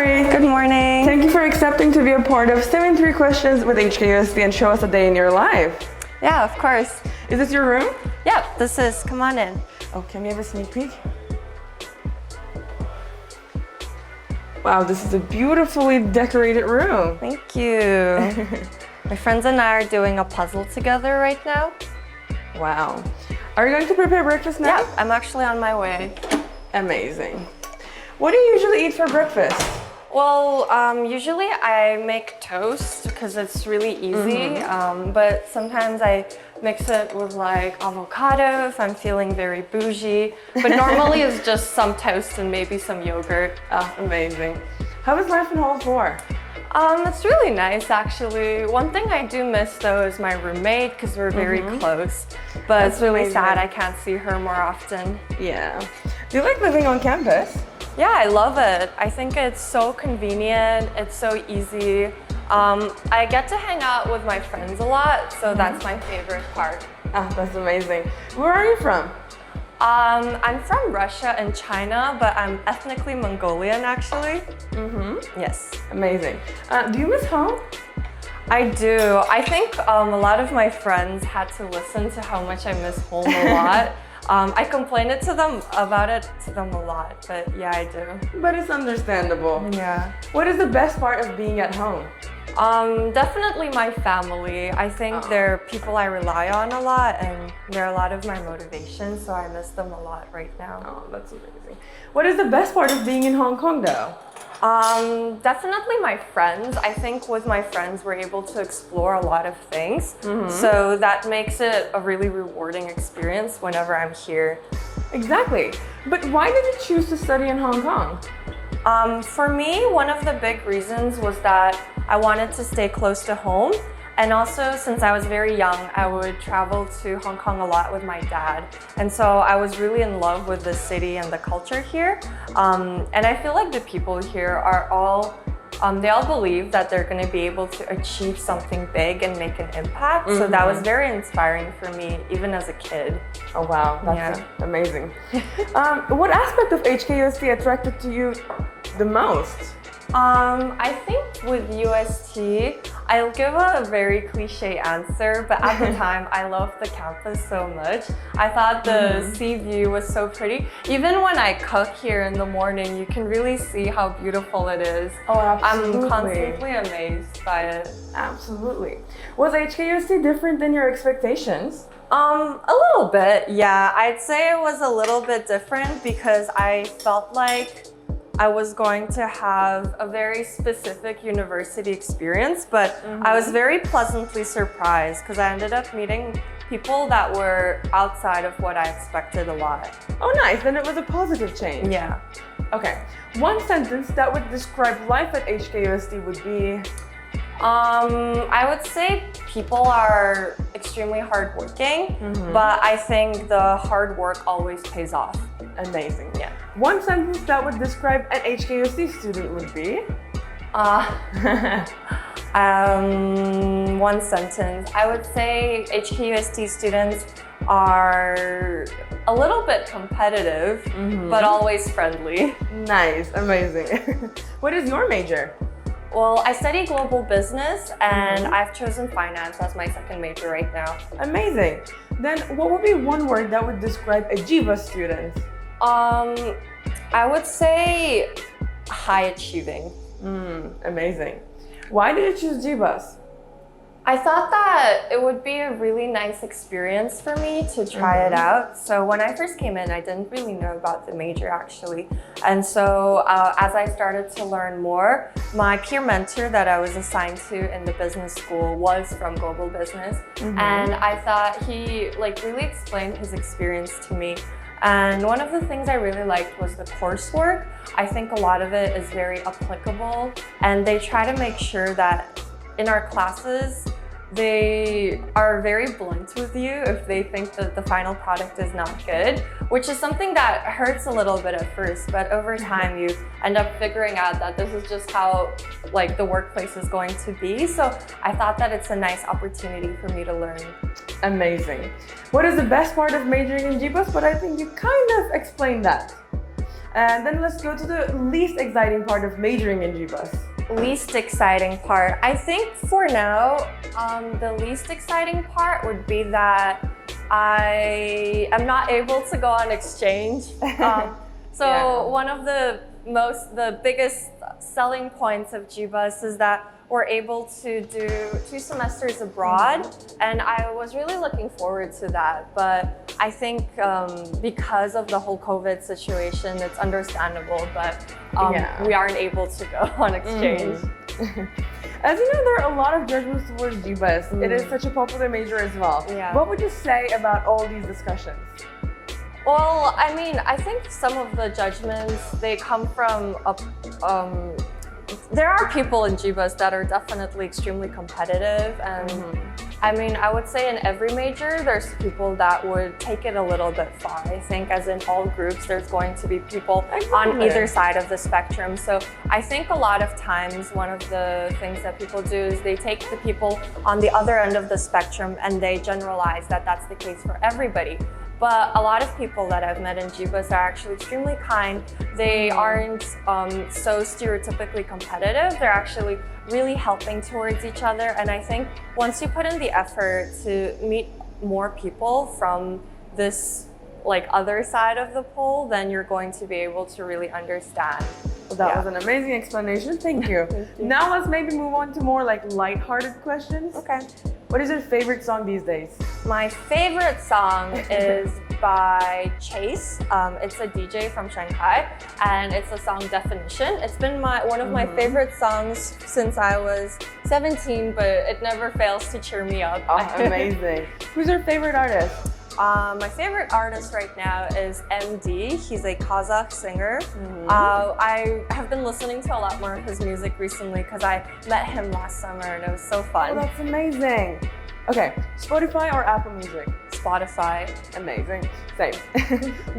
Dari. Good morning. Thank you for accepting to be a part of 73 Questions with HKUST and show us a day in your life. Yeah, of course. Is this your room? Yep, this is. Come on in. Oh, can we have a sneak peek? Wow, this is a beautifully decorated room. Thank you. My friends and I are doing a puzzle together right now. Wow. Are you going to prepare breakfast now? Yeah, I'm actually on my way. Amazing. What do you usually eat for breakfast? Well, usually I make toast because it's really easy, but sometimes I mix it with like avocado if I'm feeling very bougie. But normally it's just some toast and maybe some yogurt. Oh, amazing. How is life in Hall 4? It's really nice actually. One thing I do miss though is my roommate because we're very close. But it's really sad I can't see her more often. Yeah. Do you like living on campus? Yeah, I love it. I think it's so convenient, it's so easy. I get to hang out with my friends a lot, so that's my favorite part. Ah, that's amazing. Where are you from? I'm from Russia and China, but I'm ethnically Mongolian actually. Yes. Amazing. Do you miss home? I do. I think a lot of my friends had to listen to how much I miss home a lot. I complain about it to them a lot, but yeah, I do. But it's understandable. Yeah. What is the best part of being at home? Definitely my family. I think they're people I rely on a lot and they're a lot of my motivation, so I miss them a lot right now. Oh, that's amazing. What is the best part of being in Hong Kong though? Definitely my friends. I think with my friends we're able to explore a lot of things. So that makes it a really rewarding experience whenever I'm here. Exactly. But why did you choose to study in Hong Kong? For me, one of the big reasons was that I wanted to stay close to home. And also, since I was very young, I would travel to Hong Kong a lot with my dad. And so I was really in love with the city and the culture here. And I feel like the people here are all, they all believe that they're going to be able to achieve something big and make an impact. So that was very inspiring for me, even as a kid. Oh wow, that's amazing. What aspect of HKUST attracted to you the most? I think with UST, I'll give a very cliche answer, but at the time, I loved the campus so much. I thought the sea view was so pretty. Even when I cook here in the morning, you can really see how beautiful it is. Oh, absolutely. I'm constantly amazed by it. Absolutely. Was HKUST different than your expectations? A little bit, yeah. I'd say it was a little bit different because I felt like I was going to have a very specific university experience, but I was very pleasantly surprised because I ended up meeting people that were outside of what I expected a lot. Oh nice, then it was a positive change. Yeah. Okay, one sentence that would describe life at HKUST would be? I would say people are extremely hardworking, but I think the hard work always pays off. Amazing. Yeah. One sentence that would describe an HKUST student would be? One sentence. I would say HKUST students are a little bit competitive, but always friendly. Nice, amazing. What is your major? Well, I study global business and I've chosen finance as my second major right now. Amazing. Then what would be one word that would describe a GBUS student? I would say high achieving. Amazing. Why did you choose GBUS? I thought that it would be a really nice experience for me to try it out. So when I first came in, I didn't really know about the major actually. And so as I started to learn more, my peer mentor that I was assigned to in the business school was from global business. And I thought he really explained his experience to me. And one of the things I really liked was the coursework. I think a lot of it is very applicable and they try to make sure that in our classes, they are very blunt with you if they think that the final product is not good, which is something that hurts a little bit at first, but over time you end up figuring out that this is just how the workplace is going to be. So I thought that it's a nice opportunity for me to learn. Amazing. What is the best part of majoring in GBUS? But I think you kind of explained that. And then let's go to the least exciting part of majoring in GBUS. Least exciting part. I think for now, the least exciting part would be that I am not able to go on exchange. One of the biggest selling points of GBUS is that we're able to do 2 semesters abroad, and I was really looking forward to that. But I think because of the whole COVID situation, it's understandable, but we aren't able to go on exchange. As you know, there are a lot of judgments towards GBUS. It is such a popular major as well. Yeah. What would you say about all these discussions? Well, I mean, I think some of the judgments, they come from there are people in GBUS that are definitely extremely competitive, and I mean, I would say in every major, there's people that would take it a little bit far. I think as in all groups, there's going to be people on either side of the spectrum. So I think a lot of times, one of the things that people do is they take the people on the other end of the spectrum and they generalize that that's the case for everybody. But a lot of people that I've met in GBUS are actually extremely kind. They aren't so stereotypically competitive. They're actually really helping towards each other. And I think once you put in the effort to meet more people from this other side of the pole, then you're going to be able to really understand. Well, that was an amazing explanation. Thank you. Thank you. Now let's maybe move on to more light-hearted questions. Okay. What is your favorite song these days? My favorite song is by Chase. It's a DJ from Shanghai, and it's the song Definition. It's been one of my favorite songs since I was 17, but it never fails to cheer me up. Oh, amazing. Who's your favorite artist? My favorite artist right now is MD. He's a Kazakh singer. I have been listening to a lot more of his music recently because I met him last summer and it was so fun. Oh, that's amazing. Okay, Spotify or Apple Music? Spotify. Amazing. Same.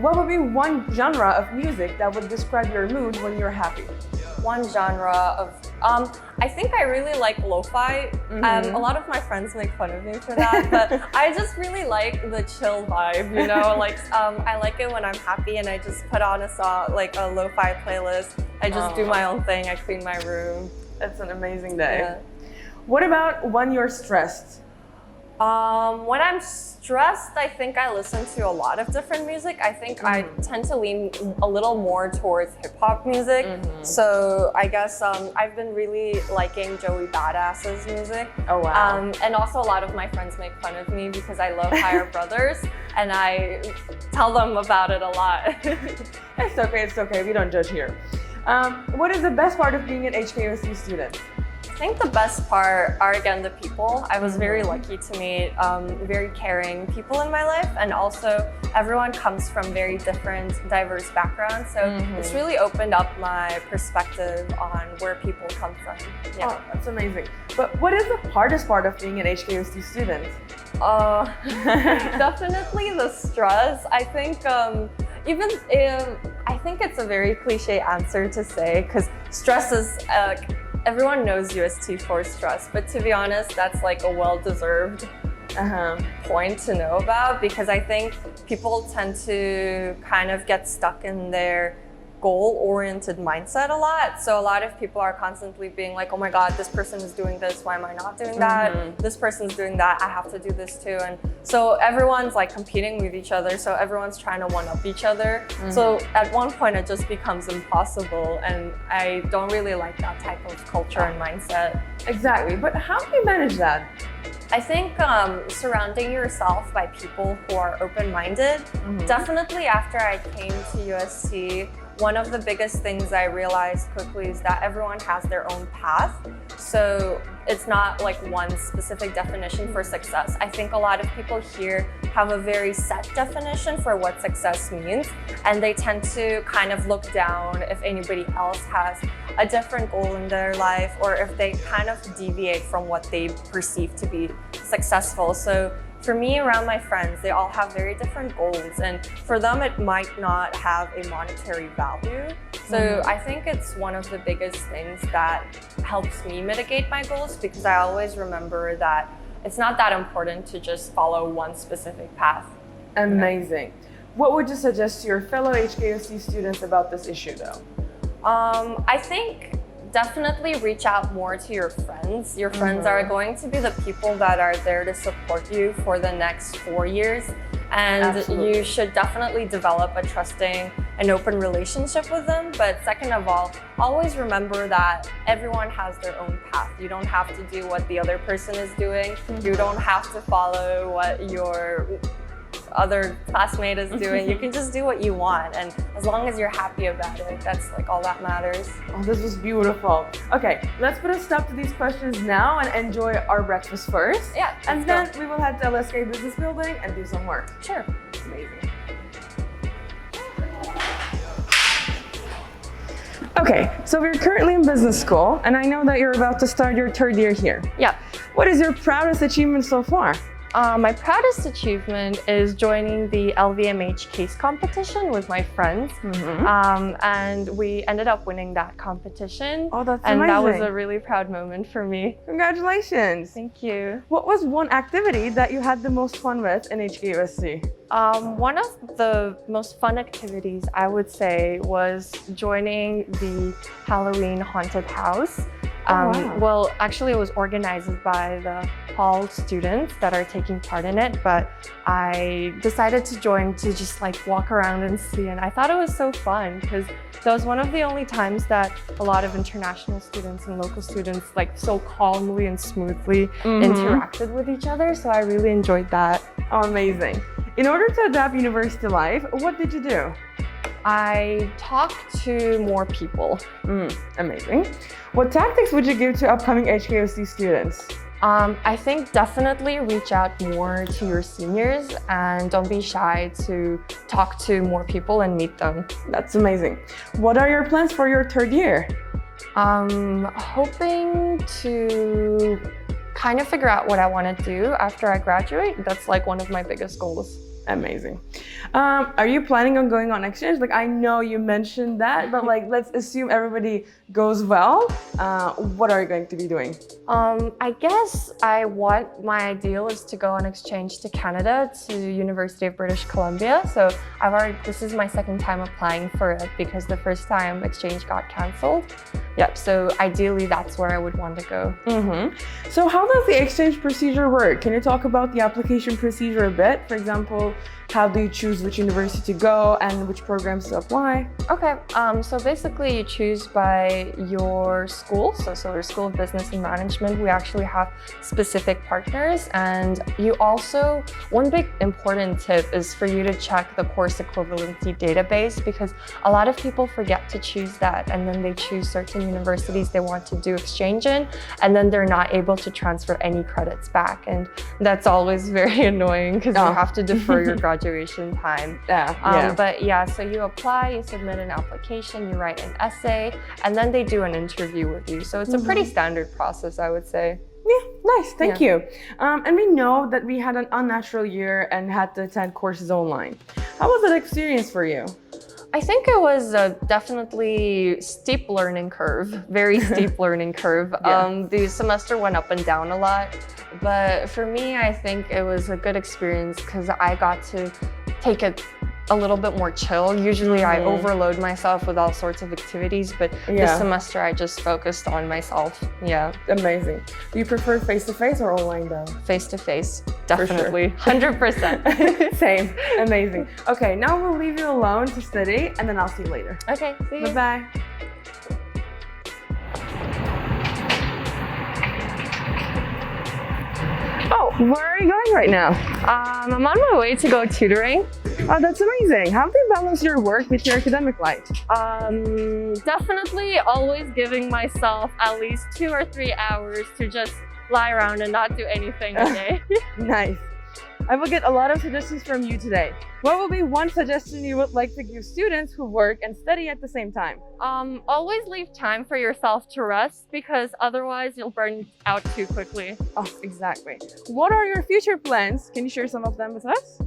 What would be one genre of music that would describe your mood when you're happy? One genre of, I think I really like lo-fi. A lot of my friends make fun of me for that, but I just really like the chill vibe, you know? I like it when I'm happy and I just put on a song, a lo-fi playlist. I just do my own thing, I clean my room. That's an amazing day. Yeah. What about when you're stressed? When I'm stressed, I think I listen to a lot of different music. I think I tend to lean a little more towards hip-hop music. So I guess I've been really liking Joey Badass's music. Oh, wow. And also a lot of my friends make fun of me because I love Higher Brothers, and I tell them about it a lot. It's okay. We don't judge here. What is the best part of being an HKUST student? I think the best part are, again, the people. I was very lucky to meet very caring people in my life, and also everyone comes from very different, diverse backgrounds. So it's really opened up my perspective on where people come from. Yeah. Oh, that's amazing. But what is the hardest part of being an HKUST student? Definitely the stress. I think I think it's a very cliche answer to say, because stress is everyone knows UST for stress, but to be honest, that's a well-deserved point to know about, because I think people tend to kind of get stuck in their goal-oriented mindset a lot. So a lot of people are constantly being like, oh my God, this person is doing this, why am I not doing that? This person's doing that, I have to do this too. And so everyone's competing with each other, so everyone's trying to one-up each other. So at one point it just becomes impossible, and I don't really like that type of culture and mindset. Exactly, but how do you manage that? I think surrounding yourself by people who are open-minded. Definitely after I came to UST, one of the biggest things I realized quickly is that everyone has their own path. So it's not one specific definition for success. I think a lot of people here have a very set definition for what success means, and they tend to kind of look down if anybody else has a different goal in their life, or if they kind of deviate from what they perceive to be successful. So for me, around my friends, they all have very different goals, and for them it might not have a monetary value. So I think it's one of the biggest things that helps me mitigate my goals, because I always remember that it's not that important to just follow one specific path. Amazing. What would you suggest to your fellow HKUST students about this issue though? I think definitely reach out more to your friends. Your friends are going to be the people that are there to support you for the next 4 years. And Absolutely. You should definitely develop a trusting and open relationship with them. But second of all, always remember that everyone has their own path. You don't have to do what the other person is doing. You don't have to follow what your other classmate is doing. You can just do what you want, and as long as you're happy about it, that's like all that matters. Oh, this was beautiful. Okay, let's put a stop to these questions now and enjoy our breakfast first. Yeah, and then we will head to LSK Business Building and do some work. Sure. Amazing. Okay, so we're currently in business school, and I know that you're about to start your 3rd year here. Yeah. What is your proudest achievement so far? My proudest achievement is joining the LVMH case competition with my friends. And we ended up winning that competition. Oh, that's and amazing. That was a really proud moment for me. Congratulations. Thank you. What was one activity that you had the most fun with in HKUST? One of the most fun activities I would say was joining the Halloween haunted house. Wow. Well, actually it was organized by the hall students that are taking part in it, but I decided to join to just like walk around and see, and I thought it was so fun because that was one of the only times that a lot of international students and local students like so calmly and smoothly interacted with each other, so I really enjoyed that. Oh, amazing. In order to adapt university life, what did you do? I talked to more people. Amazing. What tactics would you give to upcoming HKUST students? I think definitely reach out more to your seniors and don't be shy to talk to more people and meet them. That's amazing. What are your plans for your 3rd year? Hoping to kind of figure out what I want to do after I graduate. That's like one of my biggest goals. Amazing. Are you planning on going on exchange? Like, I know you mentioned that, but like, let's assume everybody goes well. What are you going to be doing? I guess my ideal is to go on exchange to Canada, to University of British Columbia. So this is my 2nd time applying for it because the first time exchange got cancelled. Yep, so ideally that's where I would want to go. So how does the exchange procedure work? Can you talk about the application procedure a bit? For example, how do you choose which university to go and which programs to apply? Okay, so basically you choose by your school. So your School of Business and Management, we actually have specific partners. And you also, one big important tip is for you to check the course equivalency database, because a lot of people forget to choose that. And then they choose certain universities they want to do exchange in, and then they're not able to transfer any credits back. And that's always very annoying because you have to defer your graduation time. But yeah, so you apply, you submit an application, you write an essay, and then they do an interview with you. So it's a pretty standard process, I would say. Yeah, nice, thank you. And we know that we had an unnatural year and had to attend courses online. How was that experience for you? I think it was a definitely steep learning curve, very steep learning curve. The semester went up and down a lot, but for me, I think it was a good experience because I got to take it a little bit more chill. Usually I overload myself with all sorts of activities, but this semester I just focused on myself. Yeah. Amazing. Do you prefer face-to-face or online though? Face-to-face, definitely, 100%. Same, amazing. Okay, now we'll leave you alone to study and then I'll see you later. Okay, see you. Bye-bye. Oh, where are you going right now? I'm on my way to go tutoring. Oh, that's amazing. How do you balance your work with your academic life? Definitely always giving myself at least 2 or 3 hours to just lie around and not do anything a day. Nice. I will get a lot of suggestions from you today. What will be one suggestion you would like to give students who work and study at the same time? Always leave time for yourself to rest, because otherwise you'll burn out too quickly. Oh, exactly. What are your future plans? Can you share some of them with us?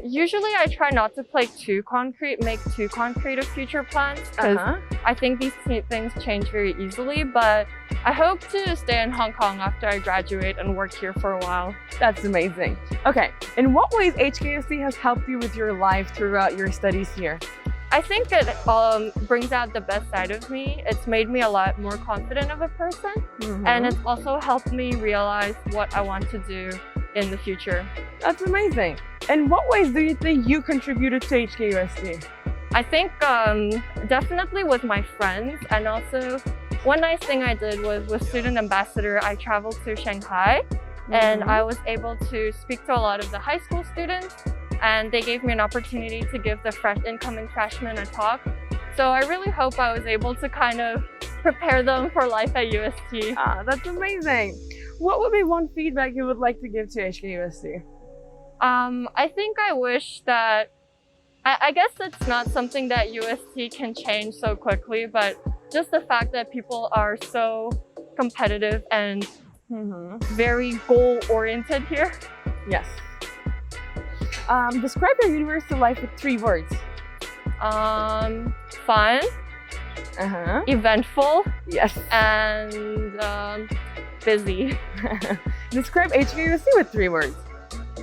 Usually I try not to make too concrete of future plans, because I think these things change very easily, but I hope to stay in Hong Kong after I graduate and work here for a while. That's amazing. Okay, in what ways HKUST has helped you with your life throughout your studies here? I think it brings out the best side of me. It's made me a lot more confident of a person, and it's also helped me realize what I want to do in the future. That's amazing. In what ways do you think you contributed to HKUST? I think definitely with my friends, and also one nice thing I did was with student ambassador, I traveled to Shanghai and I was able to speak to a lot of the high school students, and they gave me an opportunity to give the incoming freshmen a talk. So I really hope I was able to kind of prepare them for life at UST. Ah, that's amazing. What would be one feedback you would like to give to HKUST? I think I wish that, I guess it's not something that UST can change so quickly, but just the fact that people are so competitive and very goal-oriented here. Yes. Describe your university life with 3 words. Fun, eventful, yes, and busy. Describe HKUST with 3 words.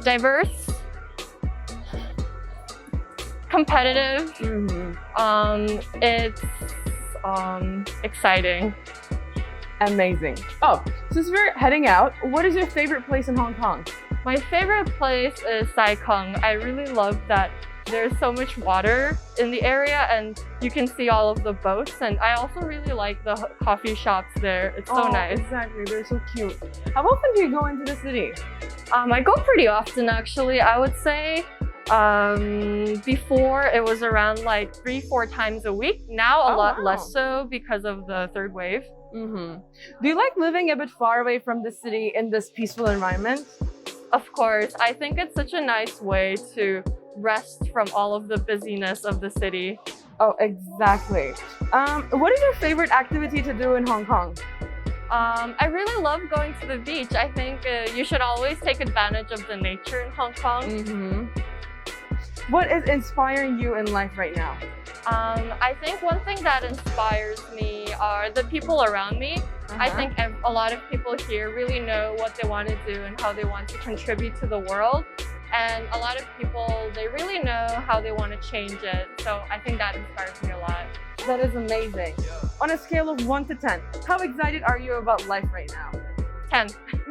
Diverse, competitive, it's exciting. Amazing. Oh, since we're heading out, what is your favorite place in Hong Kong? My favorite place is Sai Kung. I really love that there's so much water in the area and you can see all of the boats, and I also really like the coffee shops there. It's so nice. Exactly, they're so cute. How often do you go into the city? I go pretty often actually. I would say before it was around like 3-4 times a week. Now a lot less so because of the 3rd wave. Do you like living a bit far away from the city in this peaceful environment? Of course. I think it's such a nice way to rest from all of the busyness of the city. Oh, exactly. What is your favorite activity to do in Hong Kong? I really love going to the beach. I think you should always take advantage of the nature in Hong Kong. What is inspiring you in life right now? I think one thing that inspires me are the people around me. I think a lot of people here really know what they want to do and how they want to contribute to the world. And a lot of people, they really know how they want to change it. So I think that inspires me a lot. That is amazing. On a scale of 1 to 10, how excited are you about life right now? 10.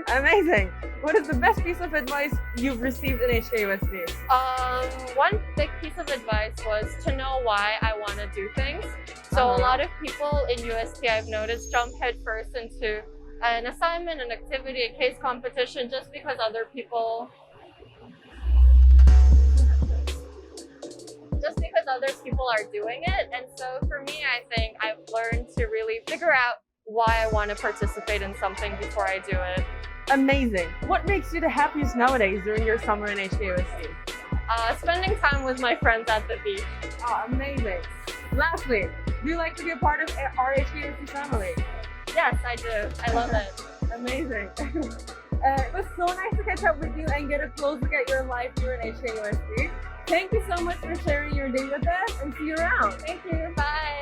Amazing. What is the best piece of advice you've received in HKUST? One big piece of advice was to know why I want to do things. So a lot of people in UST, I've noticed, jump headfirst into an assignment, an activity, a case competition just because other people are doing it. And so for me, I think I've learned to really figure out why I want to participate in something before I do it. Amazing. What makes you the happiest nowadays during your summer in HKUST? Spending time with my friends at the beach. Oh, amazing. Lastly, do you like to be a part of our HKUST family? Yes, I do. I love it. Amazing. It was so nice to catch up with you and get a close look at your life here in HKUST. Thank you so much for sharing your day with us, and see you around. Thank you. Bye.